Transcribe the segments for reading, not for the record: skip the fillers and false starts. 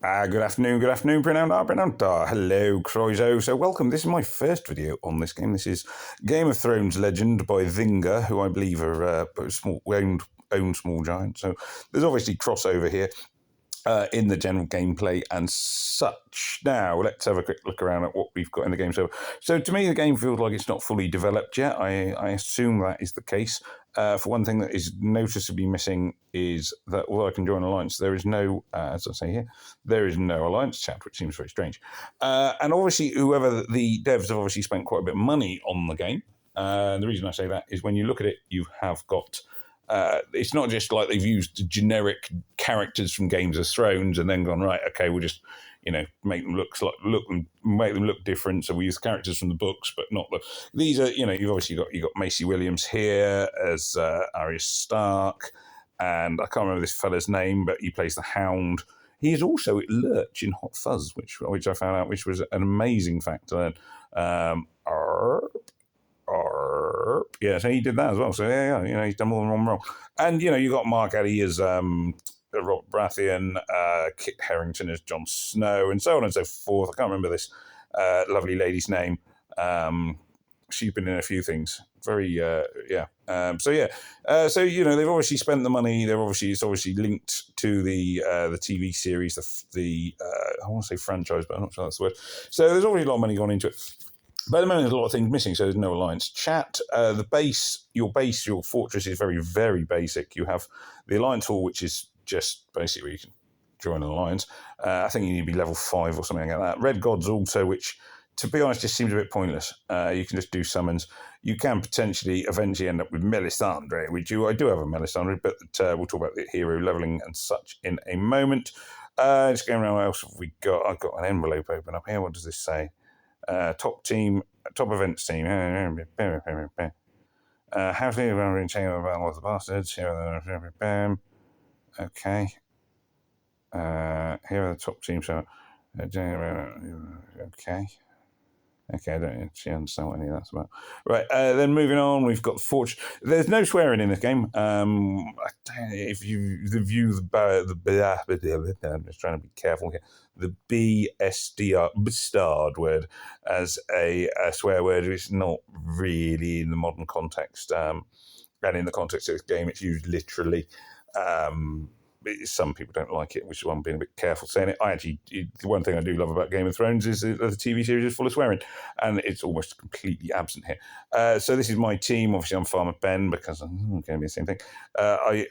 Good afternoon, Prenanda. Hello, Croizo. So welcome, this is my first video on this game. This is Game of Thrones Legend by Zynga, who I believe are own Small Giant. So there's obviously crossover here in the general gameplay and such. Now, let's have a quick look around at what we've got in the game. So to me, the game feels like it's not fully developed yet. I assume that is the case. For one thing that is noticeably missing is that although I can join Alliance, there is no, as I say here, there is no Alliance chat, which seems very strange. And obviously, whoever the devs have obviously spent quite a bit of money on the game. The reason I say that is when you look at it, you have got it's not just like they've used generic characters from Games of Thrones and then gone, right, okay, we'll just make them make them look different. So we use characters from the books, but not these are you've obviously got Maisie Williams here as Arya Stark, and I can't remember this fella's name, but he plays the Hound. He is also Lurch in Hot Fuzz, which I found out, which was an amazing fact to learn. Yeah, so he did that as well. So yeah, he's done more than one role. And you got Mark Addy as Robert Baratheon, Kit Harington as Jon Snow, and so on and so forth. I can't remember this lovely lady's name. She's been in a few things. Very so they've obviously spent the money. It's obviously linked to the TV series, the I want to say franchise, but I'm not sure that's the word. So there's already a lot of money gone into it. But at the moment, there's a lot of things missing, so there's no Alliance chat. Your fortress is very, very basic. You have the Alliance Hall, which is just basically where you can join an Alliance. I think you need to be level 5 or something like that. Red Gods also, which, to be honest, just seems a bit pointless. You can just do summons. You can potentially eventually end up with Melisandre, which I do have a Melisandre, but we'll talk about the hero leveling and such in a moment. Just going around, what else have we got? I've got an envelope open up here. What does this say? Top events team. How to run in chain about all the bastards. Here are the okay. Here are the top teams. So, okay. Okay, I don't actually understand what any of that's about. Right, then moving on, we've got Fortune. There's no swearing in this game. If you view I'm just trying to be careful here. The bastard word as a swear word is not really in the modern context. And in the context of this game, it's used literally. Some people don't like it, which is why I'm being a bit careful saying it. The one thing I do love about Game of Thrones is that the TV series is full of swearing, and it's almost completely absent here. So this is my team. Obviously, I'm Farmer Ben because I'm going to be the same thing. I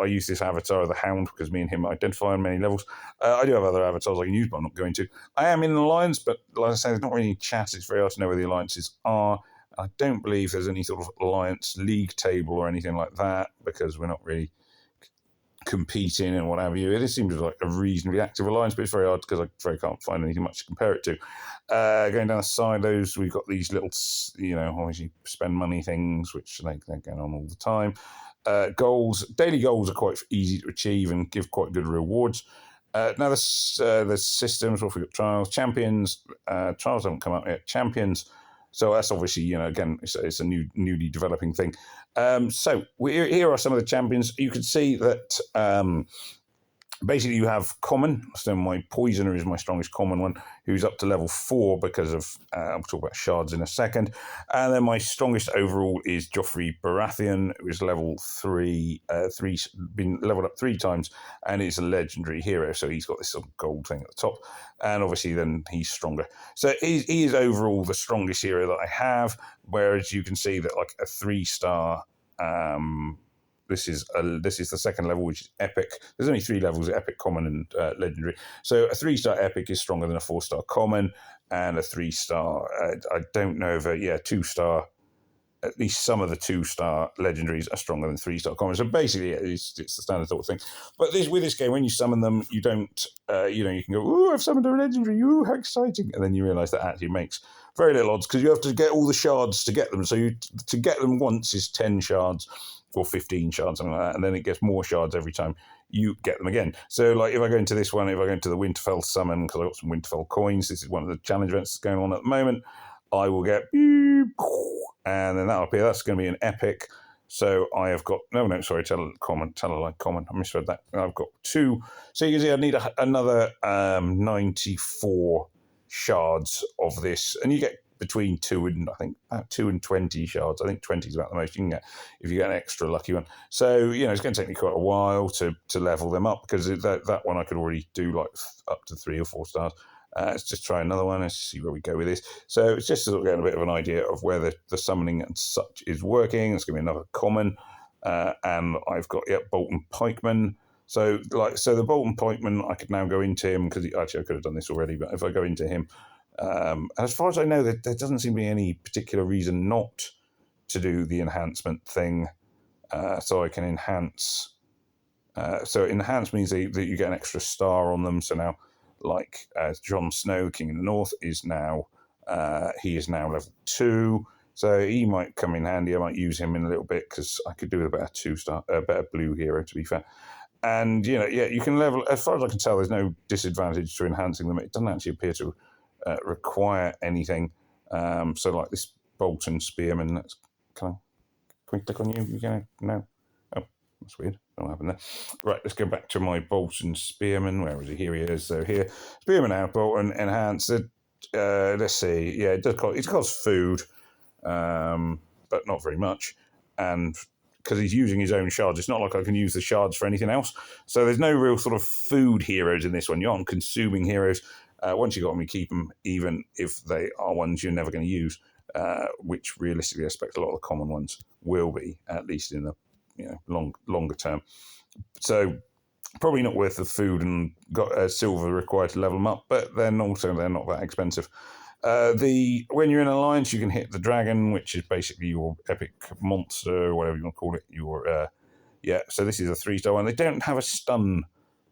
use this avatar of the Hound because me and him identify on many levels. I do have other avatars I can use, but I'm not going to. I am in an alliance, but like I say, there's not really any chat. It's very hard to know where the alliances are. I don't believe there's any sort of alliance league table or anything like that because we're not really competing and what have you. It seems like a reasonably active alliance, but it's very hard because I can't find anything much to compare it to. Going down the silos, we've got these little, obviously spend money things, which they're going on all the time. Daily goals are quite easy to achieve and give quite good rewards. Now, there's systems. What have we got? Trials, champions. Trials haven't come out yet. Champions. So that's obviously, again, it's a newly developing thing. So here are some of the champions. You can see that basically you have common. So my poisoner is my strongest common one, who's up to level 4 because of, I'll talk about shards in a second. And then my strongest overall is Joffrey Baratheon, who is level 3, been leveled up 3 times, and is a legendary hero. So he's got this sort of gold thing at the top. And obviously then he's stronger. So he is overall the strongest hero that I have, whereas you can see that like a 3-star this is the second level, which is epic. There's only 3 levels: epic, common, and legendary. So a 3-star epic is stronger than a 4-star common, and a 3-star. I don't know if 2-star. At least some of the 2-star legendaries are stronger than 3-star common. So basically, it's the standard sort of thing. But with this game, when you summon them, you don't. You can go, "Ooh, I've summoned a legendary! Ooh, how exciting!" And then you realise that actually makes very little odds because you have to get all the shards to get them. So to get them once is 10 shards. Or 15 shards, something like that, and then it gets more shards every time you get them again. So, like, if I go into this one, if I go into the Winterfell summon, because I've got some Winterfell coins, this is one of the challenge events that's going on at the moment, I will get, and then that'll appear. That's going to be an epic. So I have got sorry, tell a lie, common. I misread that. I've got 2. So you can see I need another 94 shards of this, and you get between 2 and I think about 2 and 20 shards. I think 20 is about the most you can get if you get an extra lucky one. So it's going to take me quite a while to level them up, because that one I could already do like up to 3 or 4 stars. Let's just try another one. Let's see where we go with this. So it's just sort of getting a bit of an idea of where the summoning and such is working. It's going to be another common, and I've got Bolton Pikeman. So the Bolton Pikeman, I could now go into him, because actually I could have done this already. But if I go into him, as far as I know, there doesn't seem to be any particular reason not to do the enhancement thing. So I can enhance. So enhance means that you get an extra star on them. So now, like Jon Snow, King of the North, is now he is now level 2. So he might come in handy. I might use him in a little bit, because I could do with a better 2-star, better blue hero, to be fair. And you can level. As far as I can tell, there's no disadvantage to enhancing them. It doesn't actually appear to require anything. So like this Bolton Spearman. Can we click on you? No. Oh, that's weird. What happened there? Right, let's go back to my Bolton Spearman. Where is he? Here he is. So here, Spearman out, Bolton enhanced. Let's see. Yeah, it costs food, but not very much. And because he's using his own shards, it's not like I can use the shards for anything else. So there's no real sort of food heroes in this one. You aren't consuming heroes. Once you got them, you keep them, even if they are ones you're never going to use, which realistically I expect a lot of the common ones will be, at least in the longer term. So probably not worth the food and got silver required to level them up, but then also they're not that expensive. When you're in an alliance, you can hit the dragon, which is basically your epic monster, or whatever you want to call it. So this is a 3-star one. They don't have a stun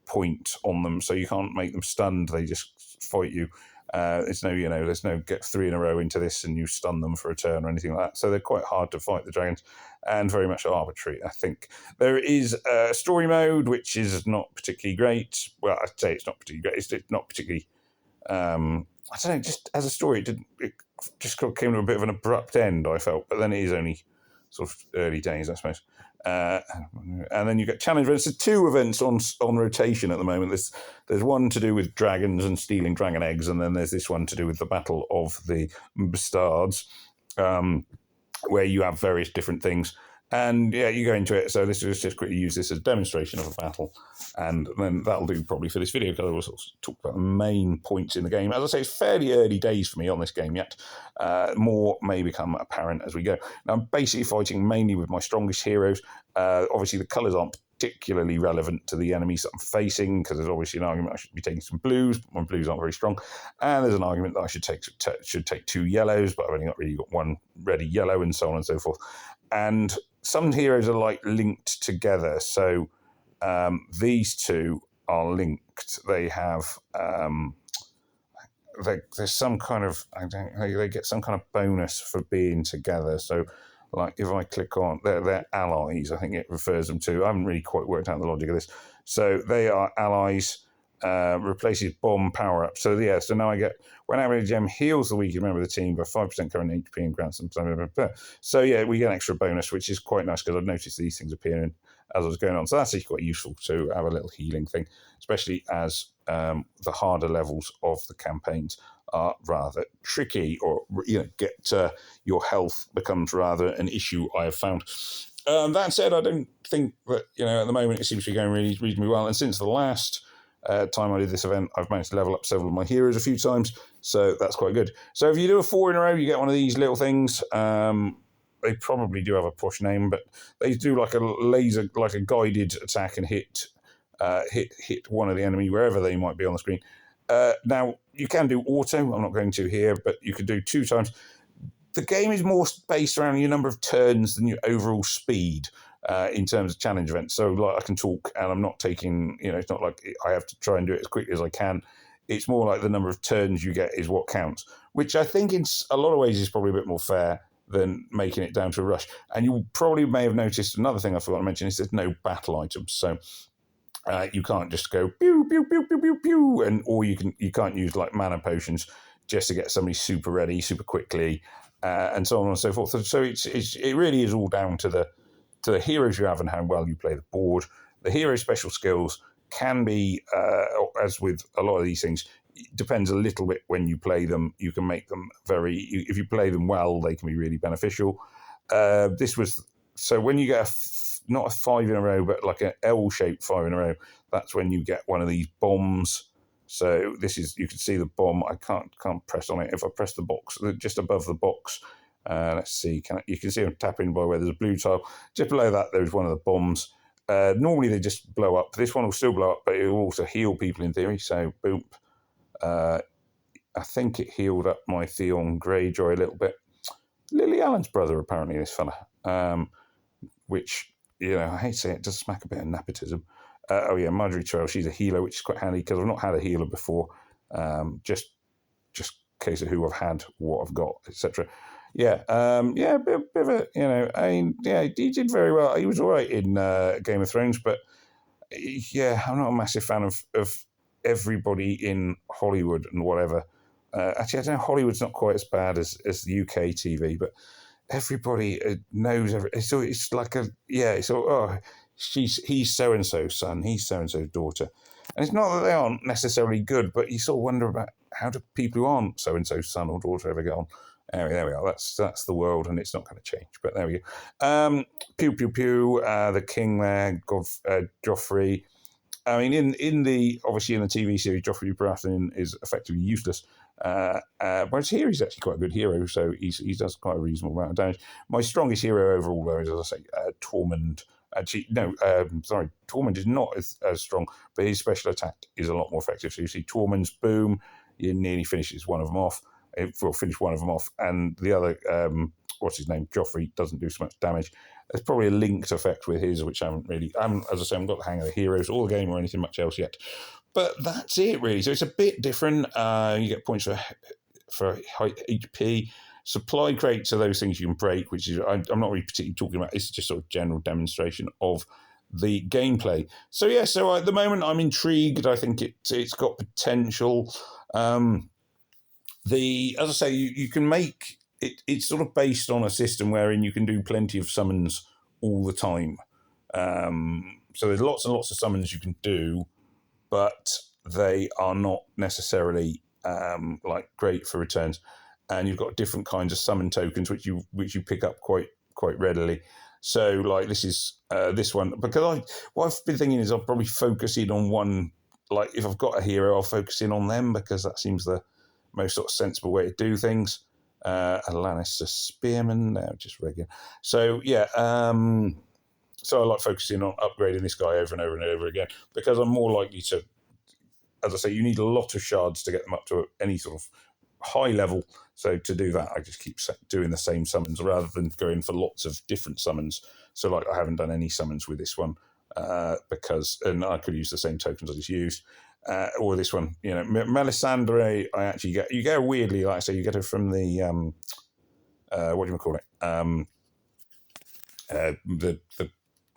point on them, so you can't make them stunned. They just fight you. There's no get 3 in a row into this and you stun them for a turn or anything like that. So they're quite hard to fight, the dragons, and very much arbitrary, I think. There is a story mode, which is not particularly great. Well, I'd say it's not particularly great. It's not particularly... I don't know, just as a story, it just came to a bit of an abrupt end, I felt. But then it is only sort of early days, I suppose. And then you get challenge events. There's 2 events on rotation at the moment. There's one to do with dragons and stealing dragon eggs, and then there's this one to do with the Battle of the Bastards, where you have various different things. And you go into it. So this is just quickly use this as a demonstration of a battle, and then that'll do probably for this video, because I will sort of talk about the main points in the game. As I say, it's fairly early days for me on this game yet. More may become apparent as we go. Now, I'm basically fighting mainly with my strongest heroes. Obviously, the colours aren't particularly relevant to the enemies that I'm facing, because there's obviously an argument I should be taking some blues, but my blues aren't very strong, and there's an argument that I should take 2 yellows, but I've only really got 1 ready yellow, and so on and so forth. And some heroes are like linked together. So these 2 are linked. They have there's some kind of they get some kind of bonus for being together. So like if I click on they're allies, I think it refers them to. I haven't really quite worked out the logic of this. So they are allies. Replaces bomb power up. So so now I get when average gem heals the weakest member of the team by 5% current HP and grants them. So we get an extra bonus, which is quite nice, because I've noticed these things appearing as I was going on. So that's actually quite useful to have a little healing thing, especially as the harder levels of the campaigns are rather tricky, or get your health becomes rather an issue, I have found. That said, I don't think that at the moment it seems to be going really reasonably well, and since the last time I did this event, I've managed to level up several of my heroes a few times, so that's quite good. So if you do a 4 in a row, you get one of these little things. They probably do have a push name, but they do like a laser, like a guided attack, and hit one of the enemy wherever they might be on the screen. Now you can do auto. I'm not going to here, but you could do 2 times. The game is more based around your number of turns than your overall speed. In terms of challenge events. So like I can talk, and I'm not taking, it's not like I have to try and do it as quickly as I can. It's more like the number of turns you get is what counts, which I think in a lot of ways is probably a bit more fair than making it down to a rush. And you probably may have noticed another thing I forgot to mention is there's no battle items. So you can't just go pew, pew, pew, pew, pew, pew, or you can't use like mana potions just to get somebody super ready, super quickly, and so on and so forth. So it really is all down to to the heroes you have and how well you play the board. The hero special skills can be, as with a lot of these things, it depends a little bit when you play them. You can make them if you play them well, they can be really beneficial. So when you get not a 5 in a row, but like an L-shaped 5 in a row, that's when you get one of these bombs. So you can see the bomb. I can't press on it. If I press the box, just above the box, let's see, you can see I'm tapping by where there's a blue tile. Just below that, there's one of the bombs. Normally they just blow up. This one will still blow up, but it will also heal people in theory. So boom. I think it healed up my Theon Greyjoy a little bit. Lily Allen's brother, apparently, this fella. Which, I hate to say it, does smack a bit of nepotism. Marjorie Terrell, she's a healer, which is quite handy because I've not had a healer before. Just case of who I've had, what I've got, etc. Bit of a, he did very well. He was all right in Game of Thrones, but I'm not a massive fan of everybody in Hollywood and whatever. Actually, I don't know, Hollywood's not quite as bad as the UK TV, but everybody knows it's like he's so and so's son, he's so and so's daughter, and it's not that they aren't necessarily good, but you sort of wonder about how do people who aren't so and so's son or daughter ever get on. Anyway, there we are. That's the world, and it's not going to change. But there we go. Pew pew pew. The king there, Joffrey. I mean, obviously in the TV series, Joffrey Baratheon is effectively useless. Whereas here he's actually quite a good hero, so he does quite a reasonable amount of damage. My strongest hero overall, though, is, as I say, Tormund. Actually, no, Tormund is not as strong, but his special attack is a lot more effective. So you see Tormund's boom, he nearly finishes one of them off. It will finish one of them off, and the other, what's his name, Joffrey, doesn't do so much damage. There's probably a linked effect with his, which I haven't, as I say, I haven't got the hang of the heroes or the game or anything much else yet. But that's it, really. So it's a bit different. You get points for HP. Supply crates are those things you can break, which is, I'm not really particularly talking about. It's just sort of general demonstration of the gameplay. So at the moment I'm intrigued. I think it's got potential. As I say, you can make it. It's sort of based on a system wherein you can do plenty of summons all the time. So there's lots and lots of summons you can do, but they are not necessarily great for returns. And you've got different kinds of summon tokens which you pick up quite readily. So like this one, because what I've been thinking is I'll probably focus in on one. Like if I've got a hero, I'll focus in on them because that seems the most sort of sensible way to do things. Lannister Spearman, no, just regular. So so I like focusing on upgrading this guy over and over and over again because I'm more likely to, as I say, you need a lot of shards to get them up to any sort of high level. So to do that, I just keep doing the same summons rather than going for lots of different summons. So like I haven't done any summons with this one and I could use the same tokens I just used. Or this one, Melisandre, you get her weirdly, like I say, you get her from the, what do you call it?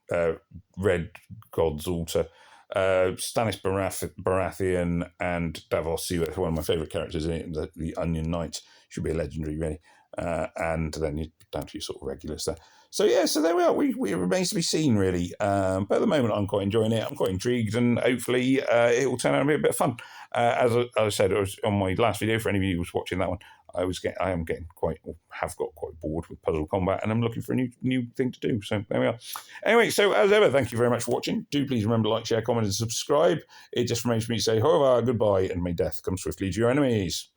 The Red God's Altar. Stannis Baratheon and Davos Seaworth, one of my favourite characters in it, the Onion Knight, should be a legendary, really. And then you're down to your sort of regulars there. So there we are. We remains to be seen, really. But at the moment, I'm quite enjoying it. I'm quite intrigued, and hopefully it will turn out to be a bit of fun. As I said, it was on my last video. For any of you who was watching that one, I have got quite bored with puzzle combat, and I'm looking for a new thing to do. So there we are. Anyway, so as ever, thank you very much for watching. Do please remember to like, share, comment, and subscribe. It just remains for me to say, au revoir, goodbye, and may death come swiftly to your enemies.